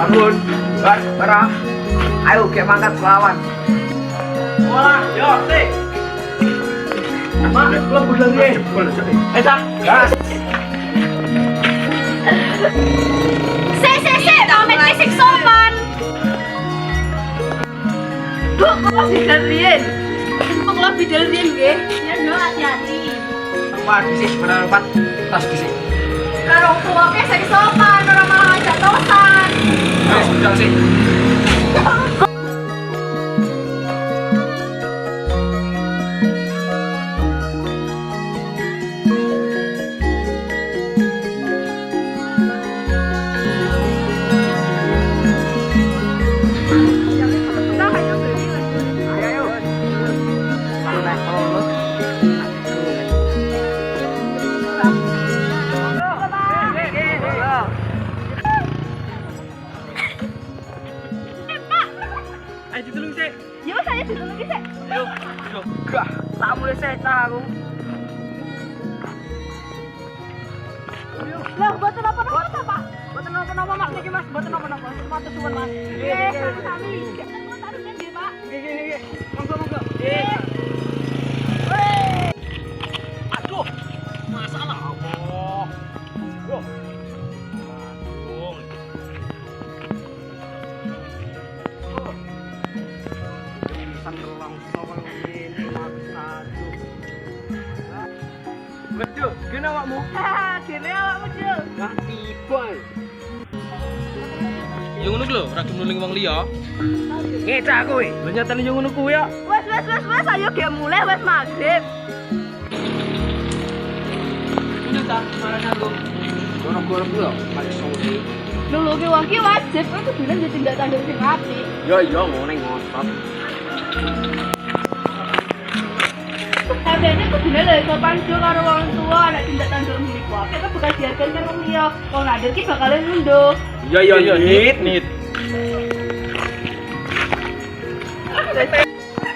Bangun. Bara. Ayo kayak mangkat selawan. Bola, yo, sih. Mak, belum bulan nih. Esa, gas. Se, pamit isik sopan. Duh, kok bidalin? Kok lo bidalin nggih? Ya no, hati-hati. Apa sih berempat tas di sini. Karo tuwake sing sopan, ora malah ngajak tosan. Ayo, sudah sih. Ayo ditulung sih. Ya wis ayo ditulung iki sik. Ayo. Gah, tak mulai secah aku. Lah, mboten apa-apa ta, Pak? Mboten napa-napa Mas niki Mas, mboten napa-napa. Matur suwun Mas. Nggih, sami-sami. Jangan taruh nggih, Pak. Nggih. Monggo. Aduh. Masalah apa? Wah. Betul, gini awakmu? Haha, dene awakmu, Cil. Gak tiba. Ya ngono ku lho, ora nuling wong liya. Ngecak kowe. Lho nyatane yo ngono kuwi ya. Wes, ayo ge mulai wes magrib. Ini ta marane aku. Goro-goro ku lho, paling sore. Lho ki wong ki wajib kuwi kudune jadi tindak tanduk sing apik. Yo ngene ngotot. Tapi ini kudune lho sopan jo karo wong tua nek tindak tanduk milik wae kok bakal dihargain karo wong liya. Wong nadir ki bakal nunduk. Yo nit.